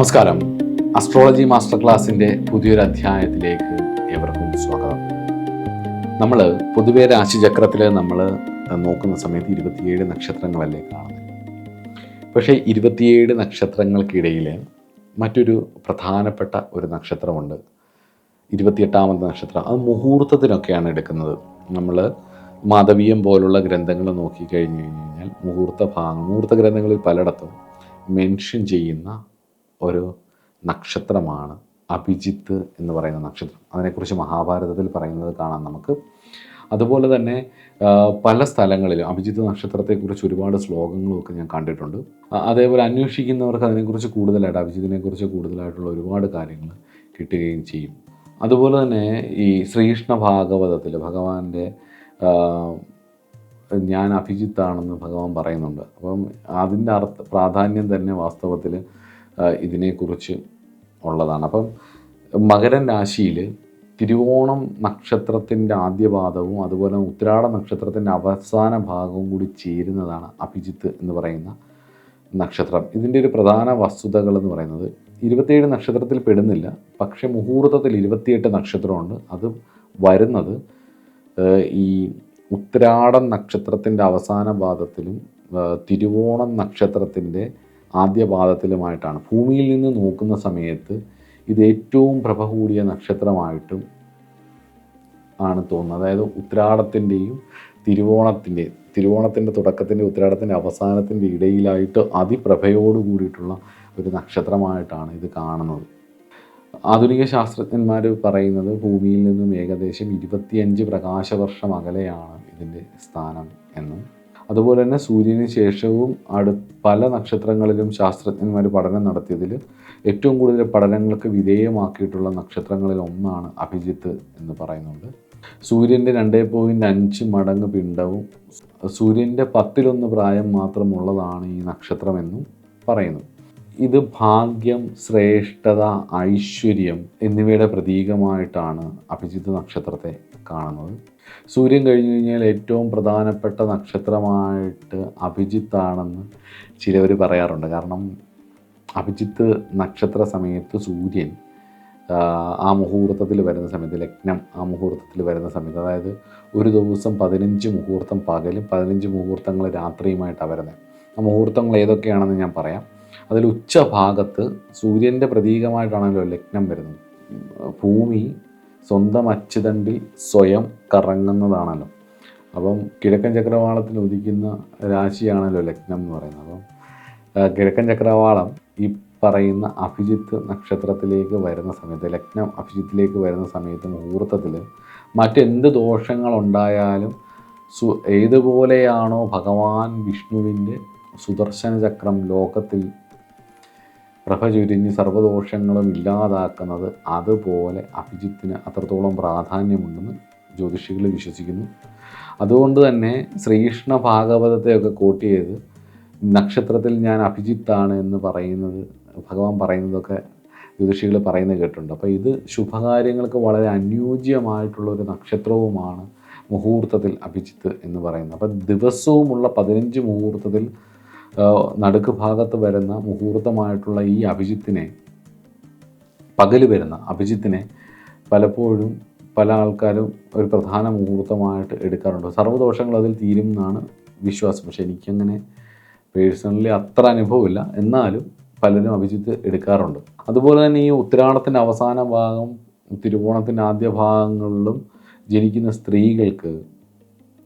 നമസ്കാരം. Astrology master ക്ലാസ്സിൻ്റെ പുതിയൊരു അധ്യായത്തിലേക്ക് ഏവർക്കും സ്വാഗതം. നമ്മൾ പൊതുവേ രാശിചക്രത്തിൽ നമ്മൾ നോക്കുന്ന സമയത്ത് 27 നക്ഷത്രങ്ങളല്ലേ കാണുന്നത്. പക്ഷേ 27 നക്ഷത്രങ്ങൾക്കിടയിൽ മറ്റൊരു പ്രധാനപ്പെട്ട ഒരു നക്ഷത്രമുണ്ട്, 28ാമത്തെ നക്ഷത്രം. അത് മുഹൂർത്തത്തിനൊക്കെയാണ് എടുക്കുന്നത്. നമ്മൾ മാധവീയം പോലുള്ള ഗ്രന്ഥങ്ങൾ നോക്കിക്കഴിഞ്ഞു കഴിഞ്ഞാൽ മുഹൂർത്ത ഗ്രന്ഥങ്ങളിൽ പലയിടത്തും മെൻഷൻ ചെയ്യുന്ന ഒരു നക്ഷത്രമാണ് അഭിജിത്ത് എന്ന് പറയുന്ന നക്ഷത്രം. അതിനെക്കുറിച്ച് മഹാഭാരതത്തിൽ പറയുന്നത് കാണാം നമുക്ക്. അതുപോലെ തന്നെ പല സ്ഥലങ്ങളിലും അഭിജിത്ത് നക്ഷത്രത്തെക്കുറിച്ച് ഒരുപാട് ശ്ലോകങ്ങളുമൊക്കെ ഞാൻ കണ്ടിട്ടുണ്ട്. അതേപോലെ അന്വേഷിക്കുന്നവർക്ക് അതിനെക്കുറിച്ച് കൂടുതലായിട്ട്, അഭിജിത്തിനെക്കുറിച്ച് കൂടുതലായിട്ടുള്ള ഒരുപാട് കാര്യങ്ങൾ കിട്ടുകയും ചെയ്യും. അതുപോലെ തന്നെ ഈ ശ്രീകൃഷ്ണ ഭാഗവതത്തിൽ ഭഗവാന്റെ ഞാൻ അഭിജിത്താണെന്ന് ഭഗവാൻ പറയുന്നുണ്ട്. അപ്പം അതിൻ്റെ പ്രാധാന്യം തന്നെ വാസ്തവത്തിൽ ഇതിനെക്കുറിച്ച് ഉള്ളതാണ്. അപ്പം മകരൻ രാശിയിൽ തിരുവോണം നക്ഷത്രത്തിൻ്റെ ആദ്യപാദവും അതുപോലെ ഉത്രാട നക്ഷത്രത്തിൻ്റെ അവസാന ഭാഗവും കൂടി ചേരുന്നതാണ് അഭിജിത്ത് എന്ന് പറയുന്ന നക്ഷത്രം. ഇതിൻ്റെ ഒരു പ്രധാന വസ്തുതകൾ എന്ന് പറയുന്നത് 27 നക്ഷത്രത്തിൽ പെടുന്നില്ല, പക്ഷെ മുഹൂർത്തത്തിൽ 28 നക്ഷത്രമുണ്ട്. അത് വരുന്നത് ഈ ഉത്രാടം നക്ഷത്രത്തിൻ്റെ അവസാന പാദത്തിലും തിരുവോണം നക്ഷത്രത്തിൻ്റെ ആദ്യ പാദത്തിലുമായിട്ടാണ്. ഭൂമിയിൽ നിന്ന് നോക്കുന്ന സമയത്ത് ഇത് ഏറ്റവും പ്രഭ കൂടിയ നക്ഷത്രമായിട്ടും ആണ് തോന്നുന്നത്. അതായത് ഉത്രാടത്തിൻ്റെയും തിരുവോണത്തിൻ്റെ തുടക്കത്തിൻ്റെ ഉത്രാടത്തിൻ്റെ അവസാനത്തിൻ്റെ ഇടയിലായിട്ട് അതിപ്രഭയോട് കൂടിയിട്ടുള്ള ഒരു നക്ഷത്രമായിട്ടാണ് ഇത് കാണുന്നത്. ആധുനിക ശാസ്ത്രജ്ഞന്മാർ പറയുന്നത് ഭൂമിയിൽ നിന്നും ഏകദേശം 25 പ്രകാശവർഷം അകലെയാണ് ഇതിൻ്റെ സ്ഥാനം എന്നും. അതുപോലെ തന്നെ സൂര്യന് ശേഷവും പല നക്ഷത്രങ്ങളിലും ശാസ്ത്രജ്ഞന്മാർ പഠനം നടത്തിയതിൽ ഏറ്റവും കൂടുതൽ പഠനങ്ങൾക്ക് വിധേയമാക്കിയിട്ടുള്ള നക്ഷത്രങ്ങളിൽ ഒന്നാണ് അഭിജിത്ത് എന്ന് പറയുന്നുണ്ട്. സൂര്യൻ്റെ 2.5 മടങ്ങ് പിണ്ഡവും സൂര്യൻ്റെ 10-1 പ്രായം മാത്രമുള്ളതാണ് ഈ നക്ഷത്രമെന്നും പറയുന്നു. ഇത് ഭാഗ്യം, ശ്രേഷ്ഠത, ഐശ്വര്യം എന്നിവയുടെ പ്രതീകമായിട്ടാണ് അഭിജിത്ത് നക്ഷത്രത്തെ കാണുന്നത്. സൂര്യൻ കഴിഞ്ഞു കഴിഞ്ഞാൽ ഏറ്റവും പ്രധാനപ്പെട്ട നക്ഷത്രമായിട്ട് അഭിജിത്താണെന്ന് ചിലവർ പറയാറുണ്ട്. കാരണം അഭിജിത്ത് നക്ഷത്ര സമയത്ത് സൂര്യൻ ആ മുഹൂർത്തത്തിൽ വരുന്ന സമയത്ത്, ലഗ്നം ആ മുഹൂർത്തത്തിൽ വരുന്ന സമയത്ത്, അതായത് ഒരു ദിവസം 15 മുഹൂർത്തം പകലും 15 മുഹൂർത്തങ്ങൾ രാത്രിയുമായിട്ടാണ് വരുന്നത്. ആ മുഹൂർത്തങ്ങൾ ഏതൊക്കെയാണെന്ന് ഞാൻ പറയാം. അതിൽ ഉച്ചഭാഗത്ത് സൂര്യൻ്റെ പ്രതീകമായിട്ടാണല്ലോ ലഗ്നം വരുന്നത്. ഭൂമി സ്വന്തം അച്ചുതണ്ടിൽ സ്വയം കറങ്ങുന്നതാണല്ലോ. അപ്പം കിഴക്കൻ ചക്രവാളത്തിൽ ഉദിക്കുന്ന രാശിയാണല്ലോ ലഗ്നം എന്ന് പറയുന്നത്. അപ്പം കിഴക്കൻ ചക്രവാളം ഈ പറയുന്ന അഭിജിത്ത് നക്ഷത്രത്തിലേക്ക് വരുന്ന സമയത്ത്, ലഗ്നം അഭിജിത്തിലേക്ക് വരുന്ന സമയത്ത് മുഹൂർത്തത്തിൽ മറ്റെന്ത് ദോഷങ്ങളുണ്ടായാലും ഏതുപോലെയാണോ ഭഗവാൻ വിഷ്ണുവിൻ്റെ സുദർശന ചക്രം ലോകത്തിൽ പ്രഭ ചുരിഞ്ഞ് സർവ്വദോഷങ്ങളും ഇല്ലാതാക്കുന്നത്, അതുപോലെ അഭിജിത്തിന് അത്രത്തോളം പ്രാധാന്യമുണ്ടെന്ന് ജ്യോതിഷികൾ വിശ്വസിക്കുന്നു. അതുകൊണ്ട് തന്നെ ശ്രീകൃഷ്ണ ഭാഗവതത്തെയൊക്കെ കോട്ട് ചെയ്ത് നക്ഷത്രത്തിൽ ഞാൻ അഭിജിത്താണ് എന്ന് പറയുന്നത്, ഭഗവാൻ പറയുന്നതൊക്കെ ജ്യോതിഷികൾ പറയുന്നത് കേട്ടിട്ടുണ്ട്. അപ്പോൾ ഇത് ശുഭകാര്യങ്ങൾക്ക് വളരെ അനുയോജ്യമായിട്ടുള്ളൊരു നക്ഷത്രവുമാണ് മുഹൂർത്തത്തിൽ അഭിജിത്ത് എന്ന് പറയുന്നത്. അപ്പം ദിവസവുമുള്ള 15 മുഹൂർത്തത്തിൽ നടുക്ക് ഭാഗത്ത് വരുന്ന മുഹൂർത്തമായിട്ടുള്ള ഈ അഭിജിത്തിനെ, പകൽ വരുന്ന അഭിജിത്തിനെ പലപ്പോഴും പല ആൾക്കാരും ഒരു പ്രധാന മുഹൂർത്തമായിട്ട് എടുക്കാറുണ്ട്. സർവ്വദോഷങ്ങൾ അതിൽ തീരും എന്നാണ് വിശ്വാസം. പക്ഷെ എനിക്കങ്ങനെ പേഴ്സണലി അത്ര അനുഭവമില്ല, എന്നാലും പലരും അഭിജിത്ത് എടുക്കാറുണ്ട്. അതുപോലെ തന്നെ ഈ ഉത്രാടത്തിൻ്റെ അവസാന ഭാഗം, തിരുവോണത്തിൻ്റെ ആദ്യ ഭാഗങ്ങളിലും ജനിക്കുന്ന സ്ത്രീകൾക്ക്,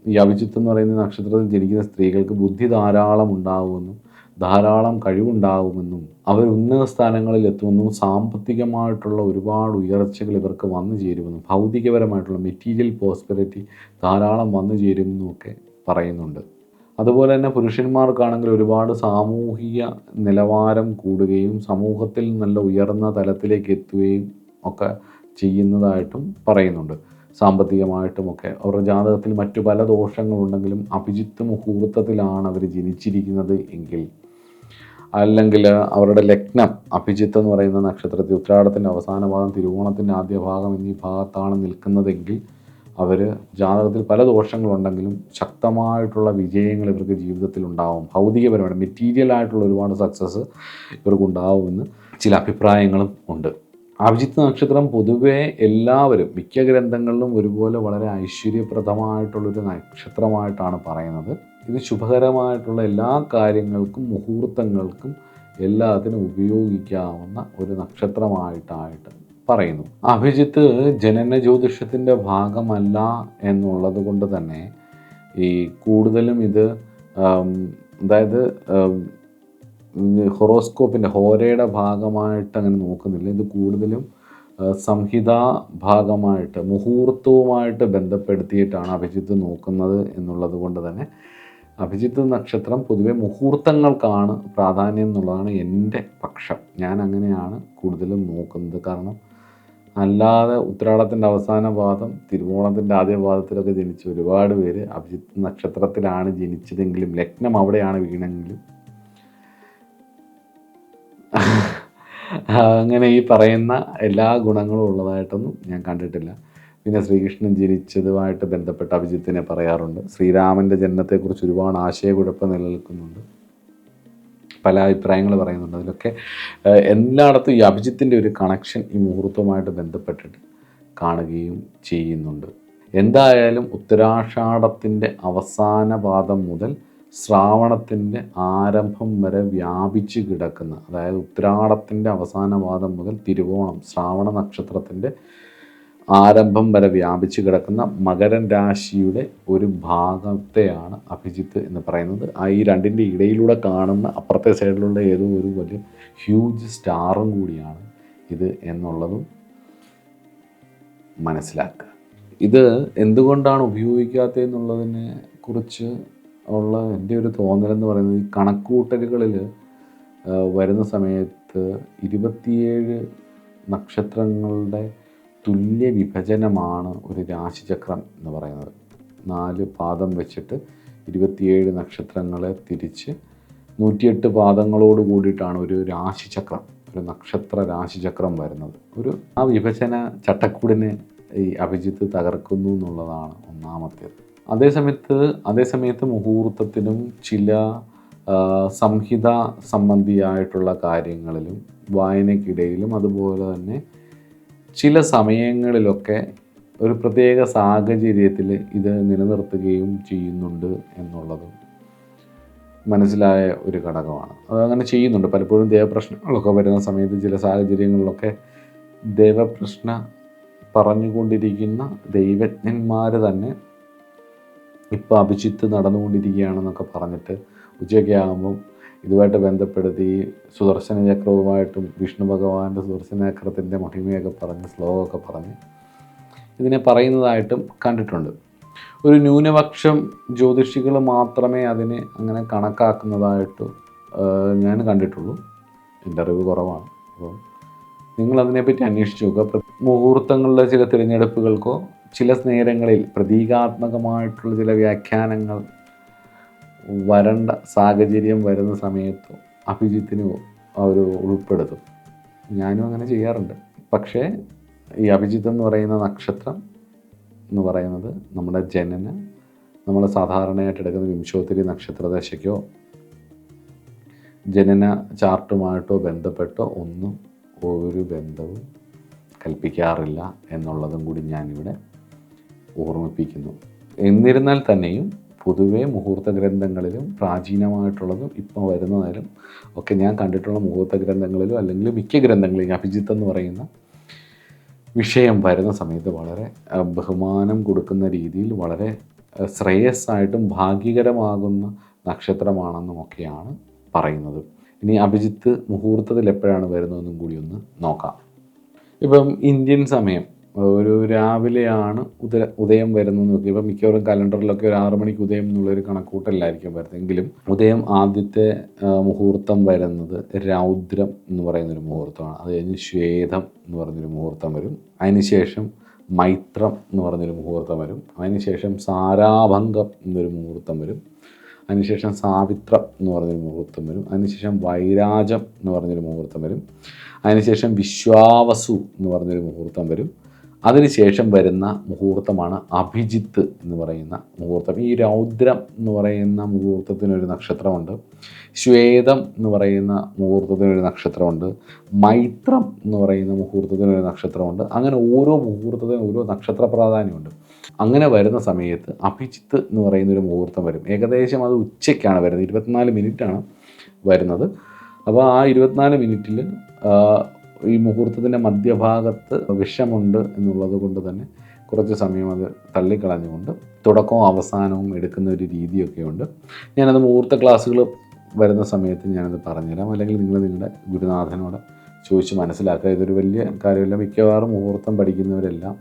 ഈ അഭിജിത്ത് എന്ന് പറയുന്ന നക്ഷത്രത്തിൽ ജനിക്കുന്ന സ്ത്രീകൾക്ക് ബുദ്ധി ധാരാളം ഉണ്ടാകുമെന്നും ധാരാളം കഴിവുണ്ടാകുമെന്നും അവർ ഉന്നത സ്ഥാനങ്ങളിൽ എത്തുമെന്നും സാമ്പത്തികമായിട്ടുള്ള ഒരുപാട് ഉയർച്ചകൾ ഇവർക്ക് വന്നു ചേരുമെന്നും ഭൗതികപരമായിട്ടുള്ള മെറ്റീരിയൽ പ്രോസ്പെരിറ്റി ധാരാളം വന്നു ചേരുമെന്നും ഒക്കെ പറയുന്നുണ്ട്. അതുപോലെ തന്നെ പുരുഷന്മാർക്കാണെങ്കിൽ ഒരുപാട് സാമൂഹിക നിലവാരം കൂടുകയും സമൂഹത്തിൽ നല്ല ഉയർന്ന തലത്തിലേക്ക് എത്തുകയും ഒക്കെ ചെയ്യുന്നതായിട്ടും പറയുന്നുണ്ട്. സാമ്പത്തികമായിട്ടുമൊക്കെ അവരുടെ ജാതകത്തിൽ മറ്റു പല ദോഷങ്ങളുണ്ടെങ്കിലും അഭിജിത്ത് മുഹൂർത്തത്തിലാണ് അവർ ജനിച്ചിരിക്കുന്നത് എങ്കിൽ, അല്ലെങ്കിൽ അവരുടെ ലഗ്നം അഭിജിത്ത് എന്ന് പറയുന്ന നക്ഷത്രത്തിൽ ഉത്രാടത്തിൻ്റെ അവസാന ഭാഗം, തിരുവോണത്തിൻ്റെ ആദ്യ ഭാഗം എന്നീ ഭാഗത്താണ് നിൽക്കുന്നതെങ്കിൽ അവർ ജാതകത്തിൽ പല ദോഷങ്ങളുണ്ടെങ്കിലും ശക്തമായിട്ടുള്ള വിജയങ്ങൾ ഇവർക്ക് ജീവിതത്തിൽ ഉണ്ടാവും. ഭൗതികപരമായിട്ട് മെറ്റീരിയലായിട്ടുള്ള ഒരുപാട് സക്സസ് ഇവർക്കുണ്ടാവുമെന്ന് ചില അഭിപ്രായങ്ങളും ഉണ്ട്. അഭിജിത്ത് നക്ഷത്രം പൊതുവേ എല്ലാവരും മിക്ക ഗ്രന്ഥങ്ങളിലും ഒരുപോലെ വളരെ ഐശ്വര്യപ്രദമായിട്ടുള്ളൊരു നക്ഷത്രമായിട്ടാണ് പറയുന്നത്. ഇത് ശുഭകരമായിട്ടുള്ള എല്ലാ കാര്യങ്ങൾക്കും മുഹൂർത്തങ്ങൾക്കും എല്ലാത്തിനും ഉപയോഗിക്കാവുന്ന ഒരു നക്ഷത്രമായിട്ട് പറയുന്നു. അഭിജിത്ത് ജനന ജ്യോതിഷത്തിൻ്റെ ഭാഗമല്ല എന്നുള്ളത് കൊണ്ട് തന്നെ ഈ കൂടുതലും ഇത് അതായത് ഹൊറോസ്കോപ്പിൻ്റെ ഹോരയുടെ ഭാഗമായിട്ട് അങ്ങനെ നോക്കുന്നില്ല. ഇത് കൂടുതലും സംഹിതാ ഭാഗമായിട്ട് മുഹൂർത്തവുമായിട്ട് ബന്ധപ്പെടുത്തിയിട്ടാണ് അഭിജിത്ത് നോക്കുന്നത് എന്നുള്ളത് കൊണ്ട് തന്നെ അഭിജിത്ത് നക്ഷത്രം പൊതുവെ മുഹൂർത്തങ്ങൾക്കാണ് പ്രാധാന്യം എന്നുള്ളതാണ് എൻ്റെ പക്ഷം. ഞാൻ അങ്ങനെയാണ് കൂടുതലും നോക്കുന്നത്. കാരണം അല്ലാതെ ഉത്രാടത്തിൻ്റെ അവസാന പാദം തിരുവോണത്തിൻ്റെ ആദ്യ പാദത്തിലൊക്കെ ജനിച്ച ഒരുപാട് പേര് അഭിജിത്ത് നക്ഷത്രത്തിലാണ് ജനിച്ചതെങ്കിലും ലഗ്നം അവിടെയാണ് വീണെങ്കിലും അങ്ങനെ ഈ പറയുന്ന എല്ലാ ഗുണങ്ങളും ഉള്ളതായിട്ടൊന്നും ഞാൻ കണ്ടിട്ടില്ല. പിന്നെ ശ്രീകൃഷ്ണൻ ജനിച്ചതുമായിട്ട് ബന്ധപ്പെട്ട അഭിജിത്തിനെ പറയാറുണ്ട്. ശ്രീരാമൻ്റെ ജനനത്തെക്കുറിച്ച് ഒരുപാട് ആശയക്കുഴപ്പം നിലനിൽക്കുന്നുണ്ട്, പല അഭിപ്രായങ്ങൾ പറയുന്നുണ്ട്. അതിലൊക്കെ എല്ലായിടത്തും ഈ അഭിജിത്തിൻ്റെ ഒരു കണക്ഷൻ ഈ മുഹൂർത്തവുമായിട്ട് ബന്ധപ്പെട്ടിട്ട് കാണുകയും ചെയ്യുന്നുണ്ട്. എന്തായാലും ഉത്തരാഷാഢത്തിൻ്റെ അവസാന പാദം മുതൽ ശ്രാവണത്തിൻ്റെ ആരംഭം വരെ വ്യാപിച്ച് കിടക്കുന്ന, അതായത് ഉത്രാടത്തിൻ്റെ അവസാന പാദം മുതൽ തിരുവോണം ശ്രാവണ നക്ഷത്രത്തിൻ്റെ ആരംഭം വരെ വ്യാപിച്ച് കിടക്കുന്ന മകരൻ രാശിയുടെ ഒരു ഭാഗത്തെയാണ് അഭിജിത്ത് എന്ന് പറയുന്നത്. ഈ രണ്ടിൻ്റെ ഇടയിലൂടെ കാണുന്ന അപ്പുറത്തെ സൈഡിലുള്ള ഏതോ ഒരു വലിയ ഹ്യൂജ് സ്റ്റാറും കൂടിയാണ് ഇത് എന്നുള്ളതും മനസ്സിലാക്കുക. ഇത് എന്തുകൊണ്ടാണ് ഉപയോഗിക്കാത്തതെന്നുള്ളതിനെ കുറിച്ച് ഉള്ള എൻ്റെ ഒരു തോന്നലെന്ന് പറയുന്നത്, ഈ കണക്കൂട്ടലുകളിൽ വരുന്ന സമയത്ത് 27 നക്ഷത്രങ്ങളുടെ തുല്യ വിഭജനമാണ് ഒരു രാശിചക്രം എന്ന് പറയുന്നത്. 4 പാദം വെച്ചിട്ട് 27 നക്ഷത്രങ്ങളെ തിരിച്ച് 108 പാദങ്ങളോട് കൂടിയിട്ടാണ് ഒരു രാശിചക്രം, ഒരു നക്ഷത്ര രാശിചക്രം വരുന്നത്. ആ വിഭജന ചട്ടക്കൂടിനെ ഈ അഭിജിത്ത് തകർക്കുന്നു എന്നുള്ളതാണ് ഒന്നാമത്തേത്. അതേസമയത്ത് മുഹൂർത്തത്തിനും ചില സംഹിത സംബന്ധിയായിട്ടുള്ള കാര്യങ്ങളിലും വായനയ്ക്കിടയിലും അതുപോലെ തന്നെ ചില സമയങ്ങളിലൊക്കെ ഒരു പ്രത്യേക സാഹചര്യത്തിൽ ഇത് നിലനിർത്തുകയും ചെയ്യുന്നുണ്ട് എന്നുള്ളതും മനസ്സിലായ ഒരു ഘടകമാണ്. അതങ്ങനെ ചെയ്യുന്നുണ്ട്. പലപ്പോഴും ദേവപ്രശ്നങ്ങളൊക്കെ വരുന്ന സമയത്ത് ചില സാഹചര്യങ്ങളിലൊക്കെ ദേവപ്രശ്ന പറഞ്ഞുകൊണ്ടിരിക്കുന്ന ദൈവജ്ഞന്മാർ തന്നെ ഇപ്പോൾ അഭിജിത്ത് നടന്നുകൊണ്ടിരിക്കുകയാണെന്നൊക്കെ പറഞ്ഞിട്ട് ഉച്ചയൊക്കെ ആകുമ്പം ഇതുമായിട്ട് ബന്ധപ്പെടുത്തി സുദർശന ചക്രവുമായിട്ടും വിഷ്ണു ഭഗവാന്റെ സുദർശന ചക്രത്തിൻ്റെ മഹിമയൊക്കെ പറഞ്ഞ് ശ്ലോകമൊക്കെ പറഞ്ഞ് ഇതിനെ പറയുന്നതായിട്ടും കണ്ടിട്ടുണ്ട്. ഒരു ന്യൂനപക്ഷം ജ്യോതിഷികൾ മാത്രമേ അതിനെ അങ്ങനെ കണക്കാക്കുന്നതായിട്ട് ഞാൻ കണ്ടിട്ടുള്ളൂ. എൻ്റെ അറിവ് കുറവാണ്. അപ്പോൾ നിങ്ങളതിനെപ്പറ്റി അന്വേഷിച്ച് നോക്കുക. മുഹൂർത്തങ്ങളുടെ ചില തിരഞ്ഞെടുപ്പുകൾക്കോ ചില നേരങ്ങളിൽ പ്രതീകാത്മകമായിട്ടുള്ള ചില വ്യാഖ്യാനങ്ങൾ വരേണ്ട സാഹചര്യം വരുന്ന സമയത്ത് അഭിജിത്തിനും അവർ ഉൾപ്പെടുത്തും. ഞാനും അങ്ങനെ ചെയ്യാറുണ്ട്. പക്ഷേ ഈ അഭിജിത്ത് എന്ന് പറയുന്ന നക്ഷത്രം എന്ന് പറയുന്നത് നമ്മുടെ നമ്മൾ സാധാരണയായിട്ട് എടുക്കുന്ന വിംശോത്തരി നക്ഷത്രദശയ്ക്കോ ജനന ചാർട്ടുമായിട്ടോ ബന്ധപ്പെട്ടോ ഒന്നും ഒരു ബന്ധവും കൽപ്പിക്കാറില്ല എന്നുള്ളതും കൂടി ഞാനിവിടെ ഓർമ്മിപ്പിക്കുന്നു. എന്നിരുന്നാൽ തന്നെയും പൊതുവെ മുഹൂർത്ത ഗ്രന്ഥങ്ങളിലും പ്രാചീനമായിട്ടുള്ളതും ഇപ്പോൾ വരുന്നതിലും ഒക്കെ ഞാൻ കണ്ടിട്ടുള്ള മുഹൂർത്ത ഗ്രന്ഥങ്ങളിലും അല്ലെങ്കിൽ മിക്ക ഗ്രന്ഥങ്ങളിലും അഭിജിത്ത് എന്ന് പറയുന്ന വിഷയം വരുന്ന സമയത്ത് വളരെ ബഹുമാനം കൊടുക്കുന്ന രീതിയിൽ വളരെ ശ്രേയസ്സായിട്ടും ഭാഗ്യകരമാകുന്ന നക്ഷത്രമാണെന്നും ഒക്കെയാണ് പറയുന്നത്. ഇനി അഭിജിത്ത് മുഹൂർത്തത്തിൽ എപ്പോഴാണ് വരുന്നതെന്നും കൂടി ഒന്ന് നോക്കാം. ഇപ്പം ഇന്ത്യൻ സമയം ഒരു രാവിലെയാണ് ഉദയം വരുന്നത് നോക്കി. ഇപ്പം മിക്കവാറും കലണ്ടറിലൊക്കെ ഒരു 6 മണിക്ക് ഉദയം എന്നുള്ളൊരു കണക്കൂട്ടലായിരിക്കും വരുന്നത്. എങ്കിലും ഉദയം ആദ്യത്തെ മുഹൂർത്തം വരുന്നത് രൗദ്രം എന്ന് പറയുന്നൊരു മുഹൂർത്തമാണ്. അത് കഴിഞ്ഞ് ശ്വേതം എന്ന് പറഞ്ഞൊരു മുഹൂർത്തം വരും. അതിനുശേഷം മൈത്രം എന്ന് പറഞ്ഞൊരു മുഹൂർത്തം വരും. അതിനുശേഷം സാരാഭംഗം എന്നൊരു മുഹൂർത്തം വരും. അതിനുശേഷം സാവിത്രം എന്ന് പറഞ്ഞൊരു മുഹൂർത്തം വരും. അതിനുശേഷം വൈരാജം എന്ന് പറഞ്ഞൊരു മുഹൂർത്തം വരും. അതിനുശേഷം വിശ്വാവസു എന്ന് പറഞ്ഞൊരു മുഹൂർത്തം വരും. അതിനുശേഷം വരുന്ന മുഹൂർത്തമാണ് അഭിജിത്ത് എന്ന് പറയുന്ന മുഹൂർത്തം. ഈ രൗദ്രം എന്ന് പറയുന്ന മുഹൂർത്തത്തിനൊരു നക്ഷത്രമുണ്ട്, ശ്വേതം എന്ന് പറയുന്ന മുഹൂർത്തത്തിനൊരു നക്ഷത്രമുണ്ട്, മൈത്രം എന്ന് പറയുന്ന മുഹൂർത്തത്തിനൊരു നക്ഷത്രമുണ്ട്. അങ്ങനെ ഓരോ മുഹൂർത്തത്തിനും ഓരോ നക്ഷത്ര പ്രാധാന്യമുണ്ട്. അങ്ങനെ വരുന്ന സമയത്ത് അഭിജിത്ത് എന്ന് പറയുന്നൊരു മുഹൂർത്തം വരും. ഏകദേശം അത് ഉച്ചയ്ക്കാണ് വരുന്നത്, 24 മിനിറ്റാണ് വരുന്നത്. അപ്പോൾ ആ 24 മിനിറ്റിൽ ഈ മുഹൂർത്തത്തിൻ്റെ മധ്യഭാഗത്ത് വിഷമുണ്ട് എന്നുള്ളത് കൊണ്ട് തന്നെ കുറച്ച് സമയം അത് തള്ളിക്കളഞ്ഞുകൊണ്ട് തുടക്കവും അവസാനവും എടുക്കുന്ന ഒരു രീതിയൊക്കെയുണ്ട്. ഞാനത് മുഹൂർത്ത ക്ലാസ്സുകൾ വരുന്ന സമയത്ത് ഞാനത് പറഞ്ഞുതരാം, അല്ലെങ്കിൽ നിങ്ങൾ നിങ്ങളുടെ ഗുരുനാഥനോട് ചോദിച്ച് മനസ്സിലാക്കുക. ഇതൊരു വലിയ കാര്യമല്ല, മിക്കവാറും മുഹൂർത്തം പഠിക്കുന്നവരെല്ലാം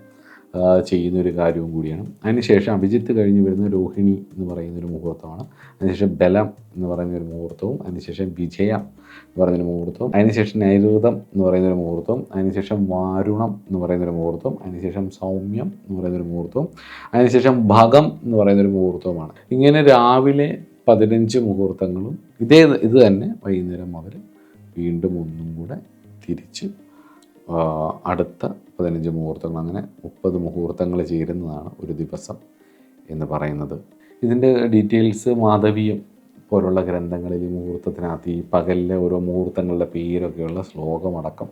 ചെയ്യുന്നൊരു കാര്യവും കൂടിയാണ്. അതിനുശേഷം അഭിജിത്ത് കഴിഞ്ഞ് വരുന്ന രോഹിണി എന്ന് പറയുന്നൊരു മുഹൂർത്തമാണ്. അതിനുശേഷം ബലം എന്ന് പറയുന്നൊരു മുഹൂർത്തവും, അതിനുശേഷം വിജയം എന്ന് പറയുന്നൊരു മുഹൂർത്തവും, അതിനുശേഷം നൈരുതം എന്ന് പറയുന്നൊരു മുഹൂർത്തവും, അതിനുശേഷം വാരുണം എന്ന് പറയുന്നൊരു മുഹൂർത്തവും, അതിനുശേഷം സൗമ്യം എന്ന് പറയുന്നൊരു മുഹൂർത്തവും, അതിനുശേഷം ഭഗം എന്ന് പറയുന്നൊരു മുഹൂർത്തവുമാണ്. ഇങ്ങനെ രാവിലെ 15 മുഹൂർത്തങ്ങളും ഇത് തന്നെ വൈകുന്നേരം മുതൽ വീണ്ടും ഒന്നും കൂടെ തിരിച്ച് അടുത്ത 15 മുഹൂർത്തങ്ങൾ, അങ്ങനെ 30 മുഹൂർത്തങ്ങൾ ചേരുന്നതാണ് ഒരു ദിവസം എന്ന് പറയുന്നത്. ഇതിൻ്റെ ഡീറ്റെയിൽസ് മാധവീയം പോലുള്ള ഗ്രന്ഥങ്ങളിൽ മുഹൂർത്തത്തിനകത്ത് ഈ പകലിലെ ഓരോ മുഹൂർത്തങ്ങളുടെ പേരൊക്കെയുള്ള ശ്ലോകമടക്കം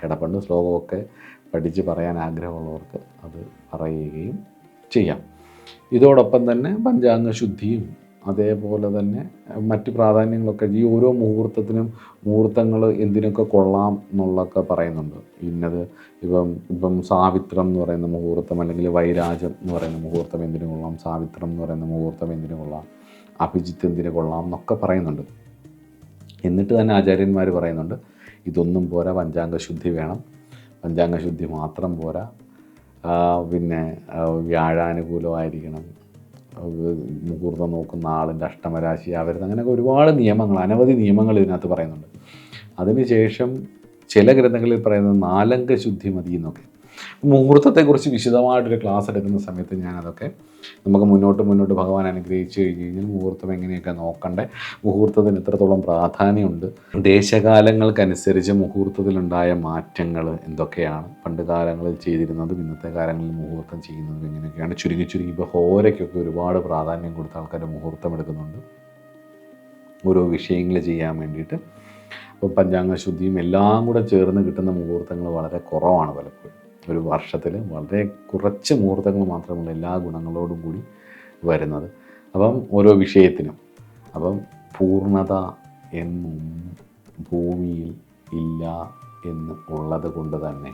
കിടപ്പുണ്ട്. ശ്ലോകമൊക്കെ പഠിച്ച് പറയാൻ ആഗ്രഹമുള്ളവർക്ക് അത് പറയുകയും ചെയ്യാം. ഇതോടൊപ്പം തന്നെ പഞ്ചാംഗ ശുദ്ധിയും അതേപോലെ തന്നെ മറ്റ് പ്രാധാന്യങ്ങളൊക്കെ ഈ ഓരോ മുഹൂർത്തങ്ങൾ എന്തിനൊക്കെ കൊള്ളാം എന്നുള്ളതൊക്കെ പറയുന്നുണ്ട്. ഇപ്പം സാവിത്രം എന്ന് പറയുന്ന മുഹൂർത്തം, അല്ലെങ്കിൽ വൈരാജം എന്ന് പറയുന്ന മുഹൂർത്തം എന്തിനു കൊള്ളാം, സാവിത്രം എന്ന് പറയുന്ന മുഹൂർത്തം എന്തിനു കൊള്ളാം, അഭിജിത്ത് എന്തിനു കൊള്ളാം എന്നൊക്കെ പറയുന്നുണ്ട്. എന്നിട്ട് തന്നെ ആചാര്യന്മാർ പറയുന്നുണ്ട്, ഇതൊന്നും പോരാ, പഞ്ചാംഗശുദ്ധി വേണം. പഞ്ചാംഗശുദ്ധി മാത്രം പോരാ, പിന്നെ വ്യാഴാനുകൂലമായിരിക്കണം, മുഹൂർത്തം നോക്കുന്ന ആളിൻ്റെ അഷ്ടമരാശി ആവരുത്, അങ്ങനെയൊക്കെ ഒരുപാട് നിയമങ്ങൾ, അനവധി നിയമങ്ങൾ ഇതിനകത്ത് പറയുന്നുണ്ട്. അതിനുശേഷം ചില ഗ്രന്ഥങ്ങളിൽ പറയുന്നത് 4 അംഗ ശുദ്ധി മതി എന്നൊക്കെ. മുഹൂർത്തത്തെക്കുറിച്ച് വിശദമായിട്ടൊരു ക്ലാസ് എടുക്കുന്ന സമയത്ത് ഞാനതൊക്കെ നമുക്ക് മുന്നോട്ട് ഭഗവാൻ അനുഗ്രഹിച്ചു കഴിഞ്ഞ് കഴിഞ്ഞാൽ മുഹൂർത്തം എങ്ങനെയൊക്കെ നോക്കണ്ടേ, മുഹൂർത്തത്തിന് എത്രത്തോളം പ്രാധാന്യമുണ്ട്, ദേശകാലങ്ങൾക്കനുസരിച്ച് മുഹൂർത്തത്തിലുണ്ടായ മാറ്റങ്ങൾ എന്തൊക്കെയാണ്, പണ്ട് കാലങ്ങളിൽ ചെയ്തിരുന്നതും ഇന്നത്തെ കാലങ്ങളിൽ മുഹൂർത്തം ചെയ്യുന്നതും എങ്ങനെയൊക്കെയാണ്, ചുരുങ്ങി ഇപ്പോൾ ഹോരയ്ക്കൊക്കെ ഒരുപാട് പ്രാധാന്യം കൊടുത്ത ആൾക്കാർ മുഹൂർത്തം എടുക്കുന്നുണ്ട് ഓരോ വിഷയങ്ങൾ ചെയ്യാൻ വേണ്ടിയിട്ട്. അപ്പോൾ പഞ്ചാംഗശുദ്ധിയും എല്ലാം കൂടെ ചേർന്ന് കിട്ടുന്ന മുഹൂർത്തങ്ങൾ വളരെ കുറവാണ് പലപ്പോഴും. ഒരു വർഷത്തിൽ വളരെ കുറച്ച് മുഹൂർത്തങ്ങൾ മാത്രമുള്ള എല്ലാ ഗുണങ്ങളോടും കൂടി വരുന്നത്. അപ്പം ഓരോ വിഷയത്തിനും പൂർണ്ണത എന്നും ഭൂമിയിൽ ഇല്ല എന്ന് ഉള്ളത് കൊണ്ട് തന്നെ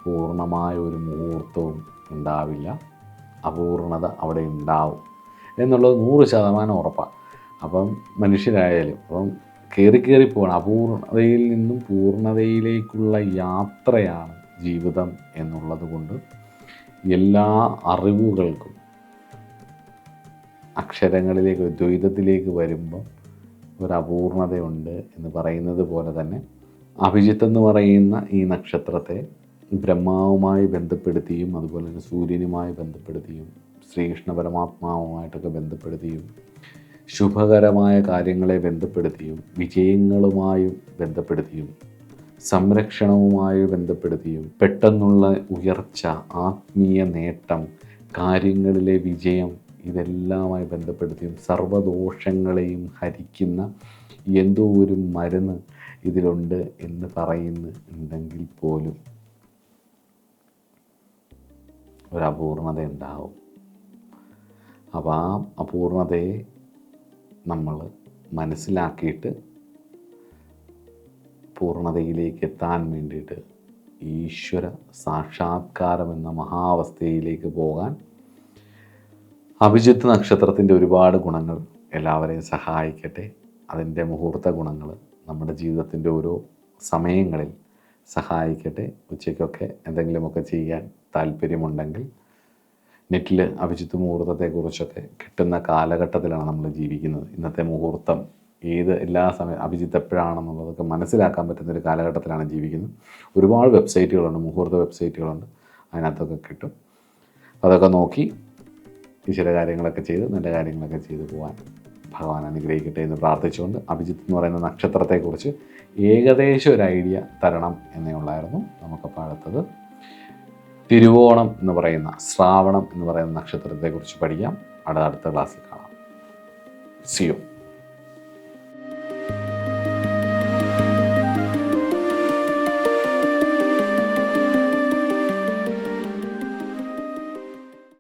പൂർണ്ണമായ ഒരു മുഹൂർത്തവും ഉണ്ടാവില്ല, അപൂർണത അവിടെ ഉണ്ടാവും എന്നുള്ളത് 100% ഉറപ്പാണ്. അപ്പം മനുഷ്യരായാലും കയറി പോകണം. അപൂർണതയിൽ നിന്നും പൂർണ്ണതയിലേക്കുള്ള യാത്രയാണ് ജീവിതം എന്നുള്ളത് കൊണ്ട് എല്ലാ അറിവുകൾക്കും അക്ഷരങ്ങളിലേക്ക്, ദ്വൈതത്തിലേക്ക് വരുമ്പോൾ ഒരു അപൂർണതയുണ്ട് എന്ന് പറയുന്നത് പോലെ തന്നെ അഭിജിത്ത് എന്ന് പറയുന്ന ഈ നക്ഷത്രത്തെ ബ്രഹ്മാവുമായി ബന്ധപ്പെടുത്തിയും അതുപോലെ തന്നെ സൂര്യനുമായി ബന്ധപ്പെടുത്തിയും ശ്രീകൃഷ്ണ പരമാത്മാവുമായിട്ടൊക്കെ ബന്ധപ്പെടുത്തിയും ശുഭകരമായ കാര്യങ്ങളെ ബന്ധപ്പെടുത്തിയും വിജയങ്ങളുമായും ബന്ധപ്പെടുത്തിയും സംരക്ഷണവുമായി ബന്ധപ്പെടുത്തിയും പെട്ടെന്നുള്ള ഉയർച്ച, ആത്മീയ നേട്ടം, കാര്യങ്ങളിലെ വിജയം, ഇതെല്ലാമായി ബന്ധപ്പെടുത്തിയും സർവ്വദോഷങ്ങളെയും ഹരിക്കുന്ന എന്തോ ഒരു മരുന്ന് ഇതിലുണ്ട് എന്ന് പറയുന്നുണ്ടെങ്കിൽ പോലും ഒരു അപൂർണത ഉണ്ടാവും. അപ്പോൾ ആ അപൂർണതയെ നമ്മൾ മനസ്സിലാക്കിയിട്ട് പൂർണ്ണതയിലേക്ക് എത്താൻ വേണ്ടിയിട്ട് ഈശ്വര സാക്ഷാത്കാരം എന്ന മഹാവസ്ഥയിലേക്ക് പോകാൻ അഭിജിത്ത് നക്ഷത്രത്തിൻ്റെ ഒരുപാട് ഗുണങ്ങൾ എല്ലാവരെയും സഹായിക്കട്ടെ. അതിൻ്റെ മുഹൂർത്ത ഗുണങ്ങൾ നമ്മുടെ ജീവിതത്തിൻ്റെ ഓരോ സമയങ്ങളിൽ സഹായിക്കട്ടെ. ഉച്ചയ്ക്കൊക്കെ എന്തെങ്കിലുമൊക്കെ ചെയ്യാൻ താല്പര്യമുണ്ടെങ്കിൽ നെറ്റിൽ അഭിജിത്ത് മുഹൂർത്തത്തെക്കുറിച്ചൊക്കെ കിട്ടുന്ന കാലഘട്ടത്തിലാണ് നമ്മൾ ജീവിക്കുന്നത്. ഇന്നത്തെ മുഹൂർത്തം എല്ലാ സമയം അഭിജിത്ത് എപ്പോഴാണെന്നുള്ളതൊക്കെ മനസ്സിലാക്കാൻ പറ്റുന്നൊരു കാലഘട്ടത്തിലാണ് ജീവിക്കുന്നത്. ഒരുപാട് വെബ്സൈറ്റുകളുണ്ട്, മുഹൂർത്ത വെബ്സൈറ്റുകളുണ്ട്, അതിനകത്തൊക്കെ കിട്ടും. അതൊക്കെ നോക്കി ഈശ്വര കാര്യങ്ങളൊക്കെ ചെയ്ത് നല്ല കാര്യങ്ങളൊക്കെ ചെയ്ത് പോകാൻ ഭഗവാൻ അനുഗ്രഹിക്കട്ടെ എന്ന് പ്രാർത്ഥിച്ചുകൊണ്ട് അഭിജിത്ത് എന്ന് പറയുന്ന നക്ഷത്രത്തെക്കുറിച്ച് ഏകദേശം ഒരു ഐഡിയ തരണം എന്നേ ഉള്ളായിരുന്നു. നമുക്കപ്പോൾ അടുത്തത് തിരുവോണം എന്ന് പറയുന്ന, ശ്രാവണം എന്ന് പറയുന്ന നക്ഷത്രത്തെക്കുറിച്ച് പഠിക്കാം. അടുത്ത ക്ലാസ്സിൽ കാണാം. See you.